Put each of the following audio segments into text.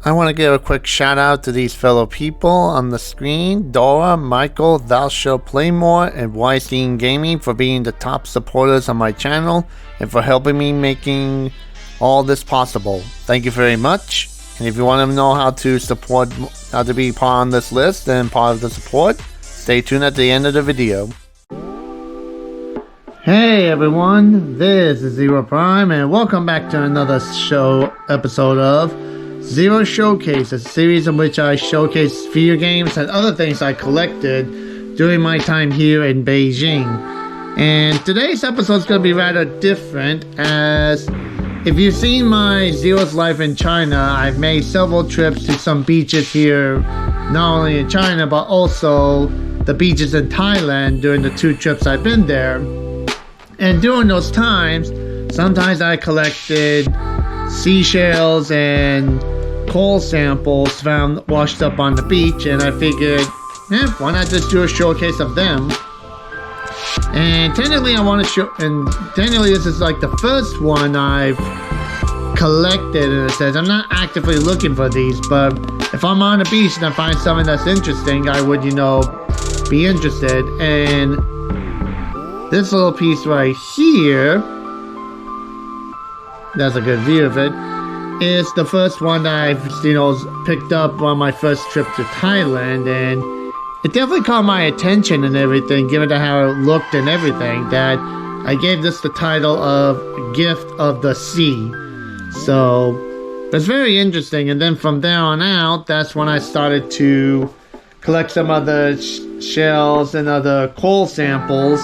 I want to give a quick shout out to these fellow people on the screen: Dora, Michael, Thou Shalt Play More, and Weinstein Gaming for being the top supporters on my channel and for helping me making all this possible. Thank you very much. And if you want to know how to be part on this list and part of the support, stay tuned at the end of the video. Hey everyone, this is Zero Prime and welcome back to another episode of Zero Showcase, a series in which I showcase video games and other things I collected during my time here in Beijing. And today's episode is going to be rather different, as if you've seen my Zero's Life in China, I've made several trips to some beaches here, not only in China but also the beaches in Thailand during the 2 trips I've been there. And during those times, sometimes I collected seashells and coal samples found washed up on the beach, and I figured, why not just do a showcase of them? And technically this is like the first one I've collected, and it says I'm not actively looking for these, but if I'm on the beach and I find something that's interesting, I would, be interested. And this little piece right here, that's a good view of it, is the first one that I've, picked up on my first trip to Thailand, and it definitely caught my attention and everything, given how it looked and everything, that I gave this the title of Gift of the Sea. So, it's very interesting, and then from there on out, that's when I started to collect some other shells and other coal samples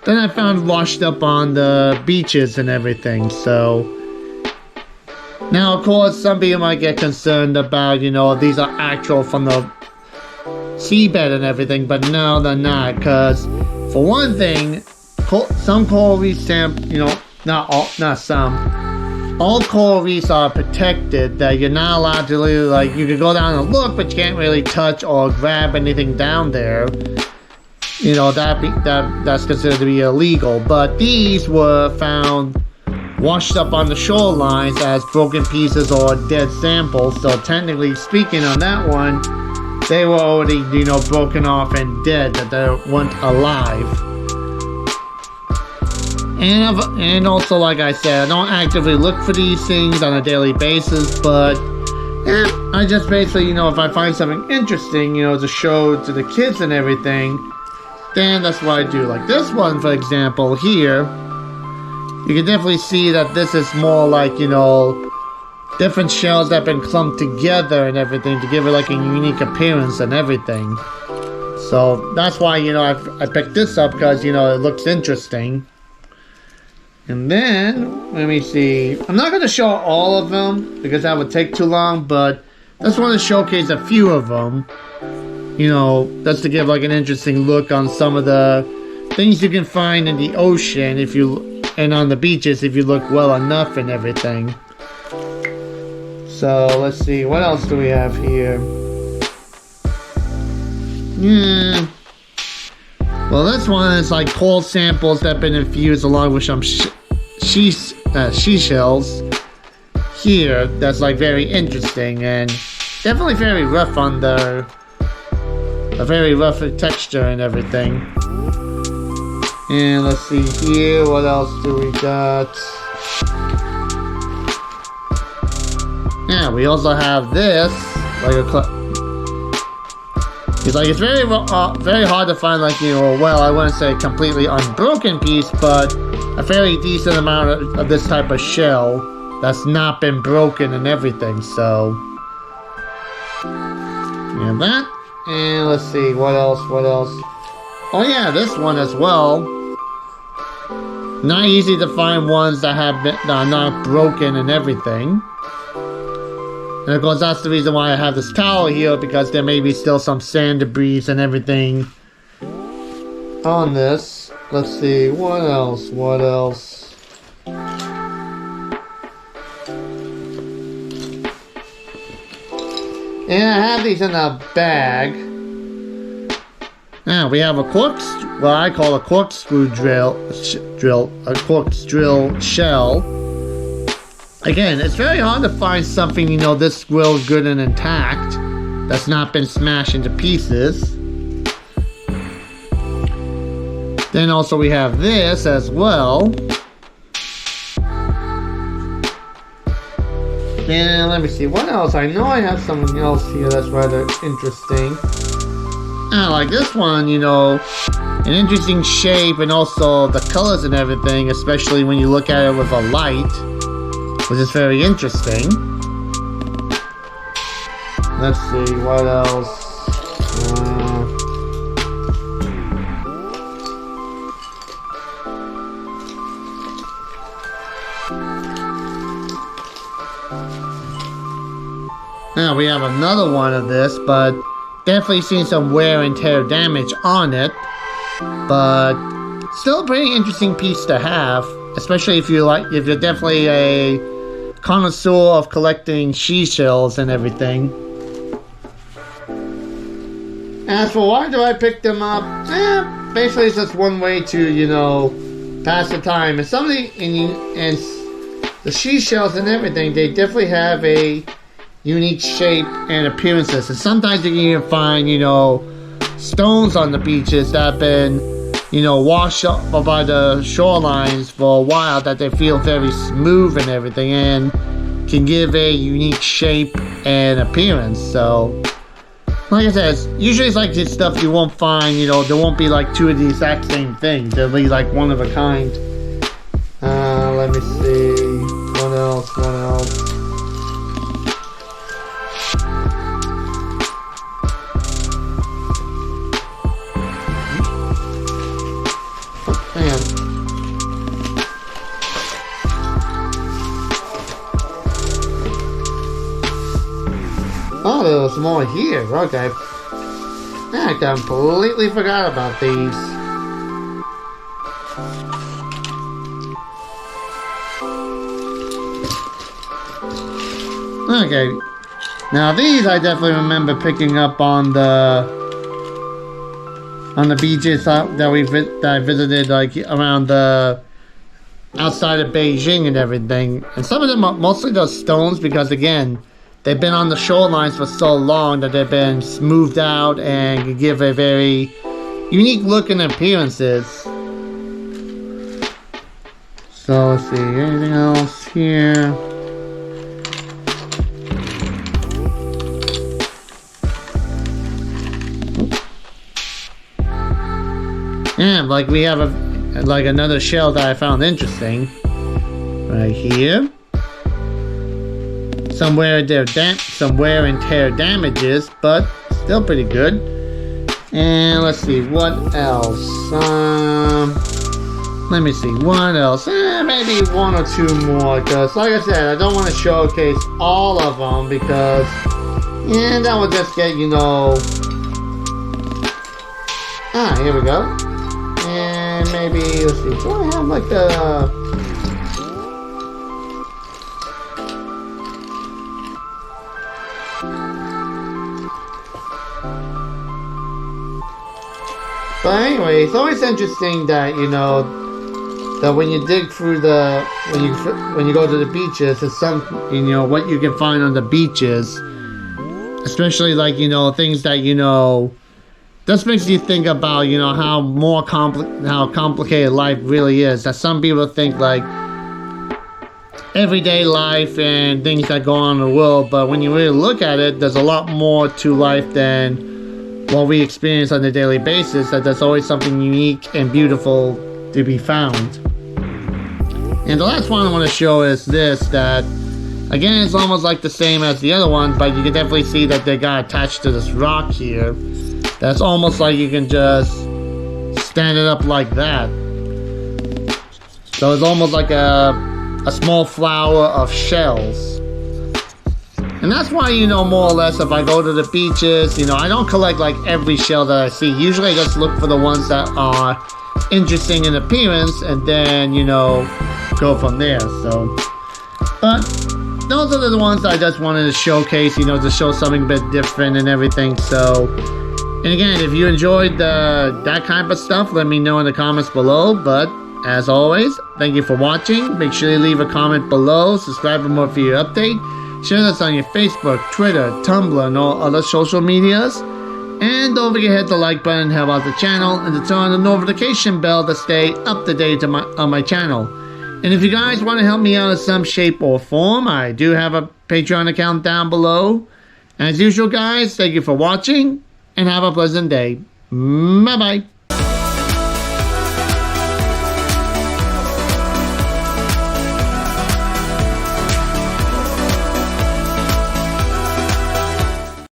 then I found washed up on the beaches and everything. So now, of course, some people might get concerned about, these are actual from the seabed and everything, but no, they're not, because for one thing, some coral reefs, all coral reefs are protected, that you're not allowed to really, you can go down and look, but you can't really touch or grab anything down there. That's considered to be illegal. But these were found washed up on the shorelines as broken pieces or dead samples. So technically speaking, on that one, they were already, broken off and dead, that they weren't alive. And also, like I said, I don't actively look for these things on a daily basis, but I just basically, if I find something interesting, to show to the kids and everything, then that's what I do. Like this one, for example, here, you can definitely see that this is more like, different shells that have been clumped together and everything to give it like a unique appearance and everything. So that's why, I picked this up, because, it looks interesting. And then, let me see. I'm not going to show all of them because that would take too long, but I just want to showcase a few of them. Just to give like an interesting look on some of the things you can find in the ocean and on the beaches if you look well enough and everything. So let's see, what else do we have here? Well, this one is like coal samples that have been infused along with some seashells here. That's like very interesting and definitely very rough on a very rough texture and everything. And let's see here, what else do we got? Yeah, we also have this, it's very hard to find, I wouldn't say a completely unbroken piece, but a fairly decent amount of this type of shell that's not been broken and everything. So yeah, that. And let's see, what else? Oh yeah, this one as well. Not easy to find ones that are not broken and everything. And of course, that's the reason why I have this towel here, because there may be still some sand debris and everything on this. Let's see, what else? And I have these in a bag. Now we have a what I call a corkscrew drill shell. Again, it's very hard to find something, you know, this real good and intact that's not been smashed into pieces. Then also we have this as well. And let me see, what else? I know I have something else here that's rather interesting. Like this one, you know, an interesting shape and also the colors and everything, especially when you look at it with a light, which is very interesting. Let's see, what else? Now we have another one of this, but definitely seen some wear and tear damage on it. But still a pretty interesting piece to have, especially if you're definitely a connoisseur of collecting seashells and everything. As for why do I pick them up? Basically it's just one way to, you know, pass the time. And and the seashells and everything, they definitely have a unique shape and appearances. And sometimes you can even find, you know, stones on the beaches that have been, you know, washed up by the shorelines for a while, that they feel very smooth and everything, and can give a unique shape and appearance. So like I said, usually it's like this stuff you won't find, you know, there won't be like two of the exact same things. There'll be like one of a kind. Let me see, what else? Oh, there was more here. Okay. I completely forgot about these. Okay. Now these I definitely remember picking up on the beaches that I visited, like around the outside of Beijing and everything. And some of them are mostly those stones because, again, they've been on the shorelines for so long that they've been smoothed out and can give a very unique look and appearances. So let's see, anything else here? And like we have another shell that I found interesting right here. Some wear and tear damages, but still pretty good. And let's see, what else? Let me see, what else? Maybe one or two more, because like I said, I don't want to showcase all of them, because that would just get, you know... here we go. And maybe, let's see, do I have like a... But anyway, it's always interesting that, you know, that when you dig through when you go to the beaches, it's some, you know, what you can find on the beaches, especially like, you know, things that, you know, just makes you think about, you know, how complicated life really is. That some people think like everyday life and things that go on in the world, but when you really look at it, there's a lot more to life than what we experience on a daily basis. That there's always something unique and beautiful to be found. And the last one I want to show is this, that again, it's almost like the same as the other one, but you can definitely see that they got attached to this rock here. That's almost like you can just stand it up like that. So it's almost like a small flower of shells. And that's why, you know, more or less, if I go to the beaches, you know, I don't collect like every shell that I see. Usually I just look for the ones that are interesting in appearance and then, you know, go from there. So, but those are the ones that I just wanted to showcase, you know, to show something a bit different and everything. So, and again, if you enjoyed that kind of stuff, let me know in the comments below. But As always, thank you for watching. Make sure you leave a comment below, subscribe for more video update, share us on your Facebook, Twitter, Tumblr, and all other social medias. And don't forget to hit the like button, help out the channel, and to turn on the notification bell to stay up to date on my channel. And if you guys want to help me out in some shape or form, I do have a Patreon account down below. As usual, guys, thank you for watching, and have a pleasant day. Bye-bye.